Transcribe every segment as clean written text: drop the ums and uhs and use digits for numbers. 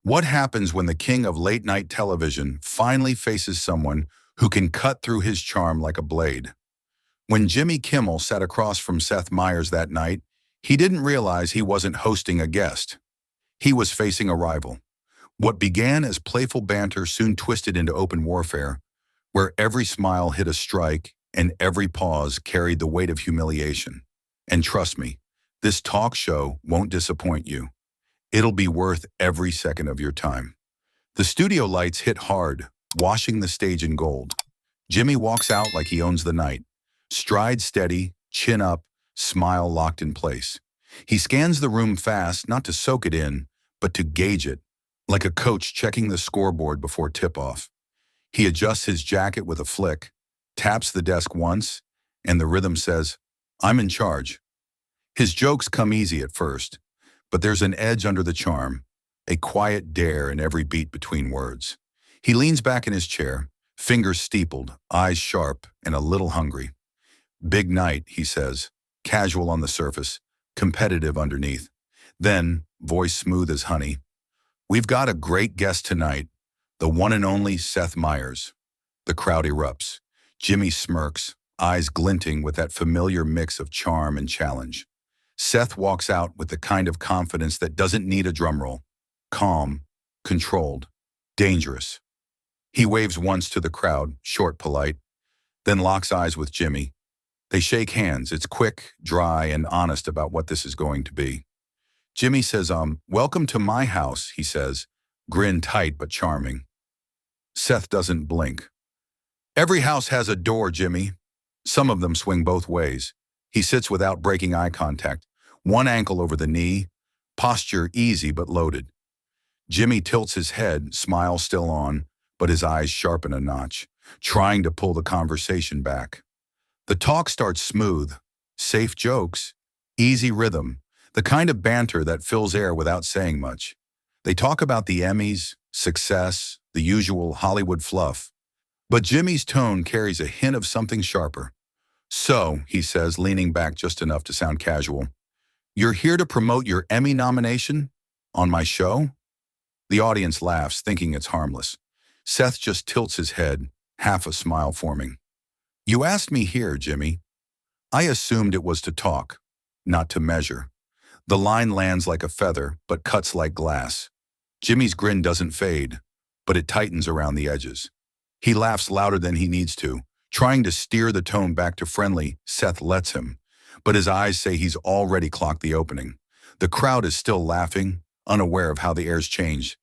What happens when the king of late-night television finally faces someone who can cut through his charm like a blade? When Jimmy Kimmel sat across from Seth Meyers that night, he didn't realize he wasn't hosting a guest. He was facing a rival. What began as playful banter soon twisted into open warfare, where every smile hit a strike and every pause carried the weight of humiliation. And trust me, this talk show won't disappoint you. It'll be worth every second of your time. The studio lights hit hard, washing the stage in gold. Jimmy walks out like he owns the night. Stride steady, chin up, smile locked in place. He scans the room fast, not to soak it in, but to gauge it, like a coach checking the scoreboard before tip-off. He adjusts his jacket with a flick, taps the desk once, and the rhythm says, "I'm in charge." His jokes come easy at first, but there's an edge under the charm, a quiet dare in every beat between words. He leans back in his chair, fingers steepled, eyes sharp, and a little hungry. "Big night," he says, casual on the surface, competitive underneath. Then, voice smooth as honey, "We've got a great guest tonight, the one and only Seth Meyers." The crowd erupts. Jimmy smirks, eyes glinting with that familiar mix of charm and challenge. Seth walks out with the kind of confidence that doesn't need a drumroll. Calm, controlled, dangerous. He waves once to the crowd, short, polite, then locks eyes with Jimmy. They shake hands. It's quick, dry, and honest about what this is going to be. Jimmy says, "Welcome to my house," he says, grin tight but charming. Seth doesn't blink. "Every house has a door, Jimmy. Some of them swing both ways." He sits without breaking eye contact, one ankle over the knee, posture easy but loaded. Jimmy tilts his head, smile still on, but his eyes sharpen a notch, trying to pull the conversation back. The talk starts smooth, safe jokes, easy rhythm, the kind of banter that fills air without saying much. They talk about the Emmys, success, the usual Hollywood fluff. But Jimmy's tone carries a hint of something sharper. "So," he says, leaning back just enough to sound casual, "you're here to promote your Emmy nomination? On my show?" The audience laughs, thinking it's harmless. Seth just tilts his head, half a smile forming. "You asked me here, Jimmy. I assumed it was to talk, not to measure." The line lands like a feather, but cuts like glass. Jimmy's grin doesn't fade, but it tightens around the edges. He laughs louder than he needs to, trying to steer the tone back to friendly. Seth lets him, but his eyes say he's already clocked the opening. The crowd is still laughing, unaware of how the air's changed.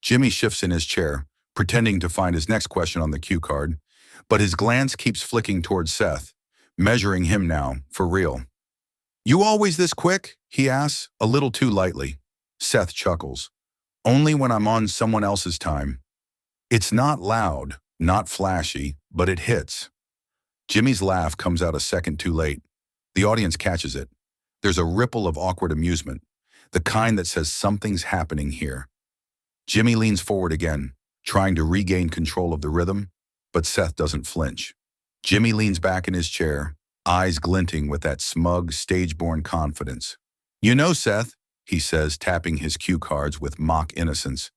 Jimmy shifts in his chair, pretending to find his next question on the cue card, but his glance keeps flicking towards Seth, measuring him now, for real. "You always this quick?" he asks, a little too lightly. Seth chuckles. "Only when I'm on someone else's time." It's not loud, not flashy, but it hits. Jimmy's laugh comes out a second too late. The audience catches it. There's a ripple of awkward amusement, the kind that says something's happening here. Jimmy leans forward again, trying to regain control of the rhythm, but Seth doesn't flinch. Jimmy leans back in his chair, eyes glinting with that smug, stage-born confidence. "You know, Seth," he says, tapping his cue cards with mock innocence,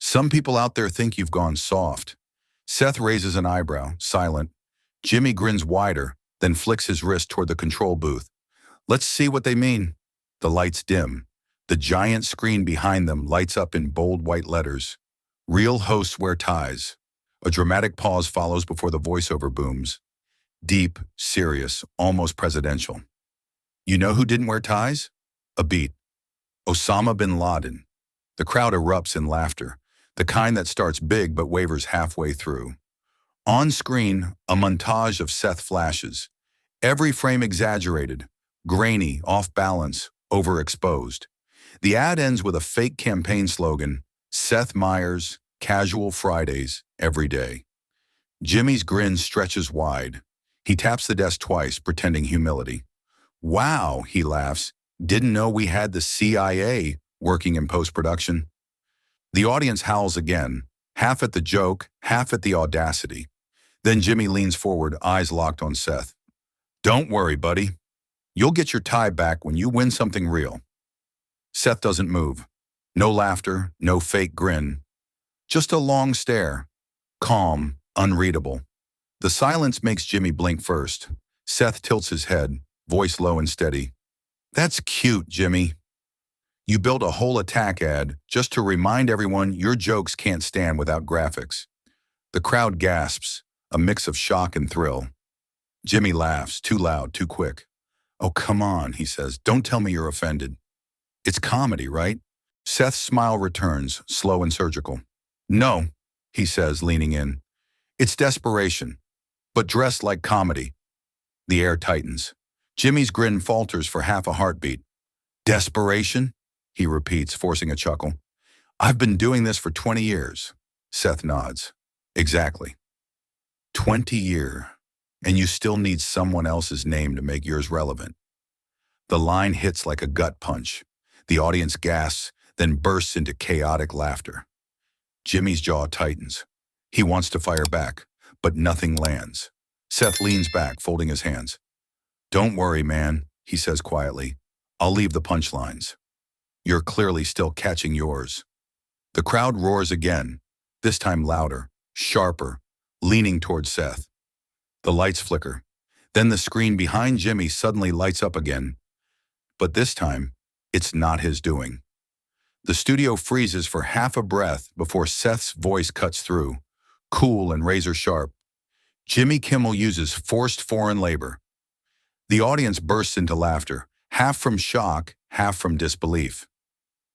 "some people out there think you've gone soft." Seth raises an eyebrow, silent. Jimmy grins wider, then flicks his wrist toward the control booth. "Let's see what they mean." The lights dim. The giant screen behind them lights up in bold white letters. "Real hosts wear ties." A dramatic pause follows before the voiceover booms. Deep, serious, almost presidential. "You know who didn't wear ties?" A beat. "Osama bin Laden." The crowd erupts in laughter, the kind that starts big but wavers halfway through. On screen, a montage of Seth flashes. Every frame exaggerated, grainy, off balance, overexposed. The ad ends with a fake campaign slogan, "Seth Meyers, casual Fridays, every day." Jimmy's grin stretches wide. He taps the desk twice, pretending humility. "Wow," he laughs, "didn't know we had the CIA working in post-production." The audience howls again, half at the joke, half at the audacity. Then Jimmy leans forward, eyes locked on Seth. "Don't worry, buddy. You'll get your tie back when you win something real." Seth doesn't move. No laughter, no fake grin. Just a long stare. Calm, unreadable. The silence makes Jimmy blink first. Seth tilts his head, voice low and steady. That's cute, Jimmy. You built a whole attack ad just to remind everyone your jokes can't stand without graphics. The crowd gasps, a mix of shock and thrill. Jimmy laughs, too loud, too quick. Oh, come on, he says. Don't tell me you're offended. It's comedy, right? Seth's smile returns, slow and surgical. No, he says, leaning in. It's desperation, but dressed like comedy. The air tightens. Jimmy's grin falters for half a heartbeat. Desperation? He repeats, forcing a chuckle. I've been doing this for 20 years. Seth nods. Exactly. 20 years. And you still need someone else's name to make yours relevant. The line hits like a gut punch. The audience gasps, then bursts into chaotic laughter. Jimmy's jaw tightens. He wants to fire back, but nothing lands. Seth leans back, folding his hands. Don't worry, man, he says quietly. I'll leave the punchlines. You're clearly still catching yours. The crowd roars again, this time louder, sharper, leaning towards Seth. The lights flicker. Then the screen behind Jimmy suddenly lights up again. But this time, it's not his doing. The studio freezes for half a breath before Seth's voice cuts through, cool and razor sharp. Jimmy Kimmel uses forced foreign labor. The audience bursts into laughter, half from shock, half from disbelief.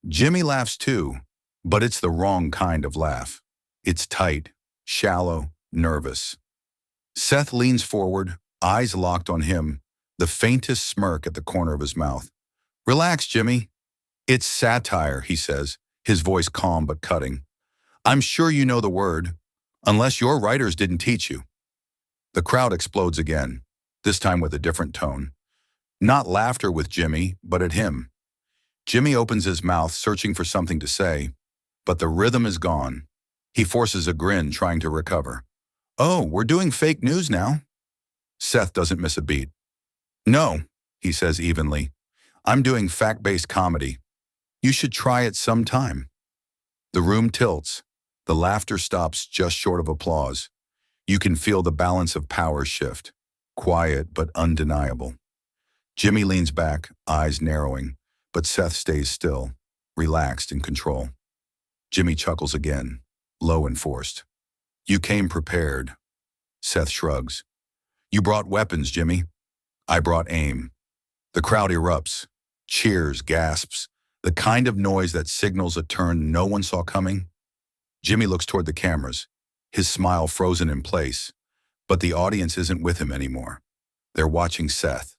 Jimmy laughs too, but it's the wrong kind of laugh. It's tight, shallow, nervous. Seth leans forward, eyes locked on him, the faintest smirk at the corner of his mouth. Relax, Jimmy. It's satire, he says, his voice calm but cutting. I'm sure you know the word, unless your writers didn't teach you. The crowd explodes again, this time with a different tone. Not laughter with Jimmy, but at him. Jimmy opens his mouth, searching for something to say, but the rhythm is gone. He forces a grin, trying to recover. Oh, we're doing fake news now? Seth doesn't miss a beat. No, he says evenly. I'm doing fact-based comedy. You should try it sometime. The room tilts. The laughter stops just short of applause. You can feel the balance of power shift. Quiet but undeniable. Jimmy leans back, eyes narrowing, but Seth stays still, relaxed in control. Jimmy chuckles again, low and forced. You came prepared. Seth shrugs. You brought weapons, Jimmy. I brought aim. The crowd erupts. Cheers, gasps, the kind of noise that signals a turn no one saw coming. Jimmy looks toward the cameras, his smile frozen in place, but the audience isn't with him anymore. They're watching Seth,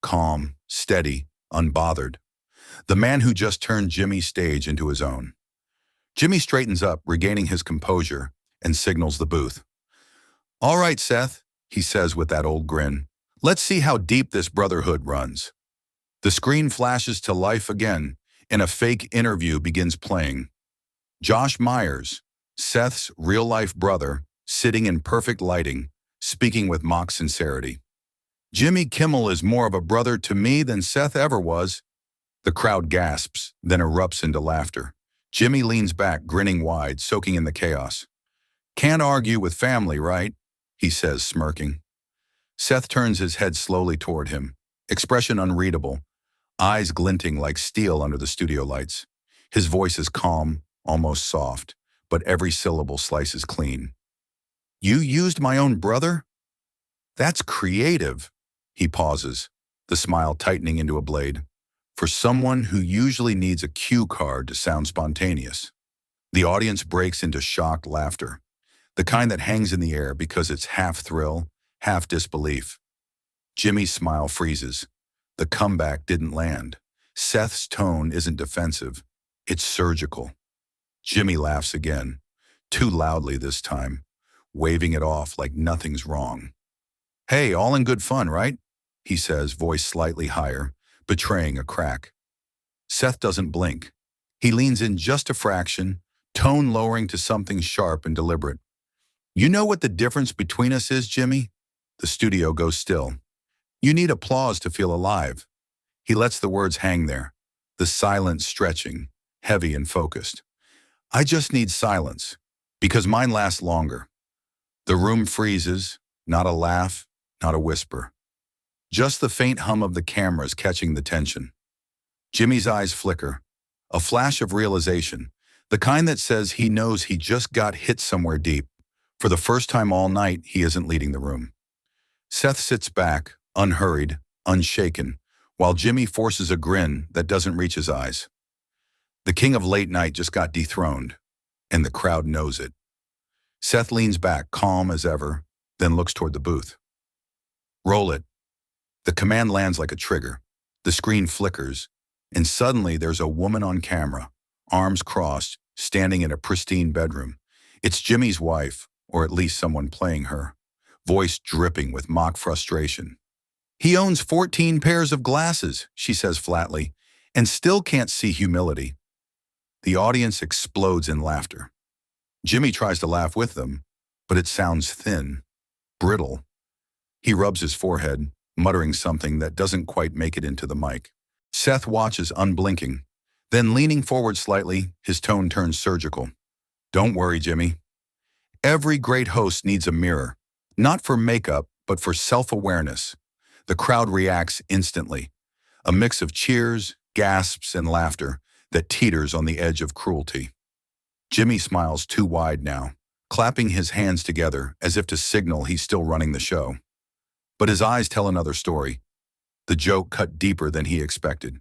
calm, steady, unbothered, the man who just turned Jimmy's stage into his own. Jimmy straightens up, regaining his composure, and signals the booth. All right, Seth, he says with that old grin. Let's see how deep this brotherhood runs. The screen flashes to life again, and a fake interview begins playing. Josh Meyers, Seth's real-life brother, sitting in perfect lighting, speaking with mock sincerity. Jimmy Kimmel is more of a brother to me than Seth ever was. The crowd gasps, then erupts into laughter. Jimmy leans back, grinning wide, soaking in the chaos. Can't argue with family, right? He says, smirking. Seth turns his head slowly toward him, expression unreadable, eyes glinting like steel under the studio lights. His voice is calm, almost soft, but every syllable slices clean. You used my own brother? That's creative. He pauses, the smile tightening into a blade. For someone who usually needs a cue card to sound spontaneous. The audience breaks into shocked laughter, the kind that hangs in the air because it's half thrill, half disbelief. Jimmy's smile freezes. The comeback didn't land. Seth's tone isn't defensive. It's surgical. Jimmy laughs again, too loudly this time, waving it off like nothing's wrong. Hey, all in good fun, right? He says, voice slightly higher, betraying a crack. Seth doesn't blink. He leans in just a fraction, tone lowering to something sharp and deliberate. You know what the difference between us is, Jimmy? The studio goes still. You need applause to feel alive. He lets the words hang there, the silence stretching, heavy and focused. I just need silence, because mine lasts longer. The room freezes, not a laugh, not a whisper. Just the faint hum of the cameras catching the tension. Jimmy's eyes flicker, a flash of realization, the kind that says he knows he just got hit somewhere deep. For the first time all night, he isn't leading the room. Seth sits back, unhurried, unshaken, while Jimmy forces a grin that doesn't reach his eyes. The king of late night just got dethroned, and the crowd knows it. Seth leans back, calm as ever, then looks toward the booth. Roll it. The command lands like a trigger. The screen flickers, and suddenly there's a woman on camera, arms crossed, standing in a pristine bedroom. It's Jimmy's wife, or at least someone playing her, voice dripping with mock frustration. He owns 14 pairs of glasses, she says flatly, and still can't see humility. The audience explodes in laughter. Jimmy tries to laugh with them, but it sounds thin, brittle. He rubs his forehead, muttering something that doesn't quite make it into the mic. Seth watches unblinking. Then leaning forward slightly, his tone turns surgical. Don't worry, Jimmy. Every great host needs a mirror, not for makeup, but for self-awareness. The crowd reacts instantly. A mix of cheers, gasps, and laughter that teeters on the edge of cruelty. Jimmy smiles too wide now, clapping his hands together as if to signal he's still running the show. But his eyes tell another story. The joke cut deeper than he expected.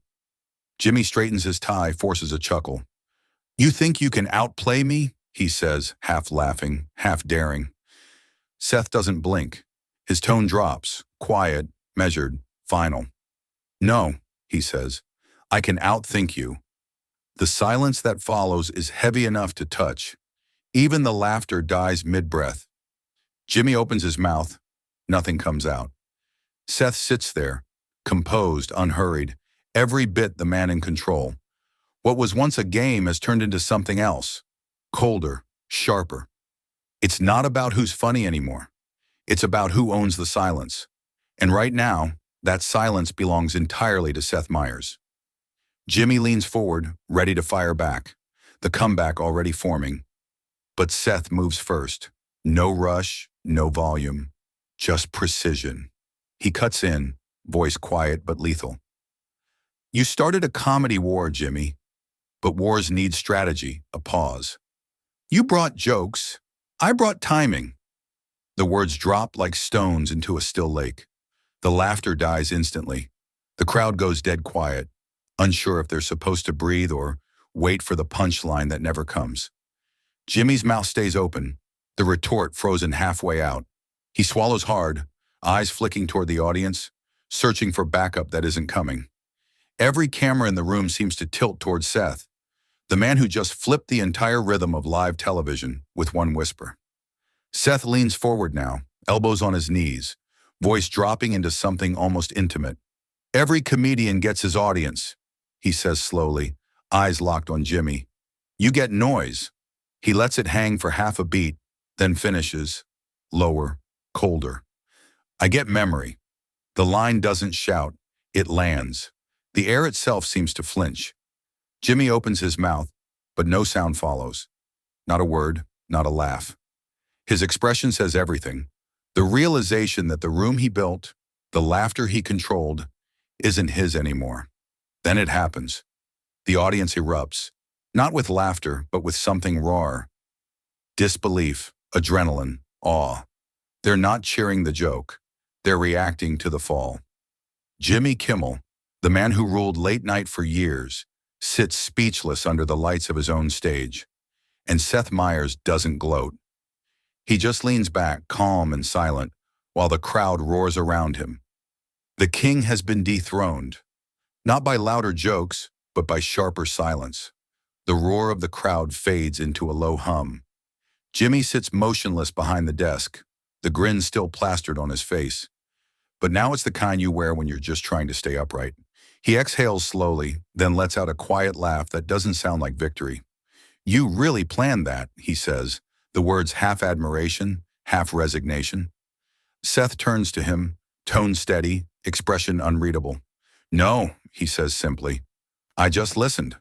Jimmy straightens his tie, forces a chuckle. You think you can outplay me? He says, half laughing, half daring. Seth doesn't blink. His tone drops, quiet, measured, final. No, he says, I can outthink you. The silence that follows is heavy enough to touch. Even the laughter dies mid-breath. Jimmy opens his mouth. Nothing comes out. Seth sits there, composed, unhurried, every bit the man in control. What was once a game has turned into something else, colder, sharper. It's not about who's funny anymore. It's about who owns the silence. And right now, that silence belongs entirely to Seth Meyers. Jimmy leans forward, ready to fire back, the comeback already forming. But Seth moves first. No rush, no volume, just precision. He cuts in, voice quiet but lethal. You started a comedy war, Jimmy, but wars need strategy, a pause. You brought jokes. I brought timing. The words drop like stones into a still lake. The laughter dies instantly. The crowd goes dead quiet, unsure if they're supposed to breathe or wait for the punchline that never comes. Jimmy's mouth stays open, the retort frozen halfway out. He swallows hard, eyes flicking toward the audience, searching for backup that isn't coming. Every camera in the room seems to tilt toward Seth, the man who just flipped the entire rhythm of live television with one whisper. Seth leans forward now, elbows on his knees, voice dropping into something almost intimate. Every comedian gets his audience, he says slowly, eyes locked on Jimmy. You get noise. He lets it hang for half a beat, then finishes, lower, colder. I get memory. The line doesn't shout, it lands. The air itself seems to flinch. Jimmy opens his mouth, but no sound follows. Not a word, not a laugh. His expression says everything. The realization that the room he built, the laughter he controlled, isn't his anymore. Then it happens. The audience erupts, not with laughter, but with something raw. Disbelief, adrenaline, awe. They're not cheering the joke. They're reacting to the fall. Jimmy Kimmel, the man who ruled late night for years, sits speechless under the lights of his own stage. And Seth Meyers doesn't gloat. He just leans back, calm and silent, while the crowd roars around him. The king has been dethroned, not by louder jokes, but by sharper silence. The roar of the crowd fades into a low hum. Jimmy sits motionless behind the desk, the grin still plastered on his face. But now it's the kind you wear when you're just trying to stay upright. He exhales slowly, then lets out a quiet laugh that doesn't sound like victory. You really planned that, he says, the words half admiration, half resignation. Seth turns to him, tone steady, expression unreadable. No, he says simply. I just listened.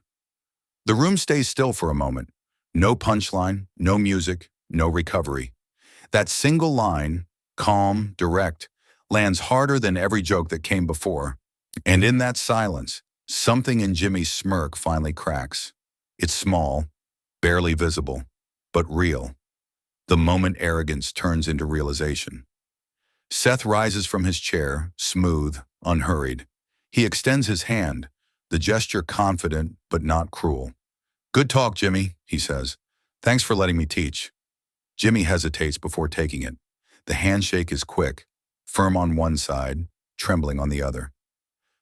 The room stays still for a moment. No punchline, no music, no recovery. That single line, calm, direct, lands harder than every joke that came before. And in that silence, something in Jimmy's smirk finally cracks. It's small, barely visible, but real. The moment arrogance turns into realization. Seth rises from his chair, smooth, unhurried. He extends his hand, the gesture confident but not cruel. "Good talk, Jimmy," he says. "Thanks for letting me teach." Jimmy hesitates before taking it. The handshake is quick, firm on one side, trembling on the other.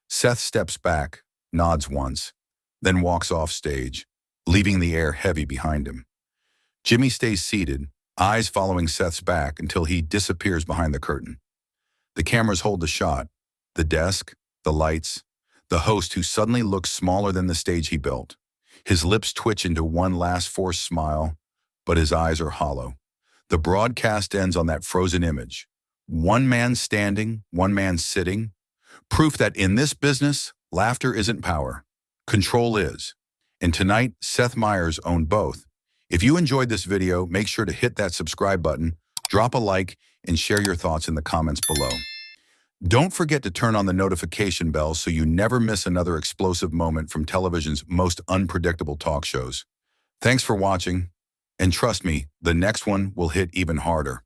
Seth steps back, nods once, then walks off stage, leaving the air heavy behind him. Jimmy stays seated, eyes following Seth's back until he disappears behind the curtain. The cameras hold the shot, the desk, the lights, the host who suddenly looks smaller than the stage he built. His lips twitch into one last forced smile, but his eyes are hollow. The broadcast ends on that frozen image. One man standing, one man sitting. Proof that in this business, laughter isn't power. Control is. And tonight, Seth Meyers owned both. If you enjoyed this video, make sure to hit that subscribe button, drop a like, and share your thoughts in the comments below. Don't forget to turn on the notification bell so you never miss another explosive moment from television's most unpredictable talk shows. Thanks for watching, and trust me, the next one will hit even harder.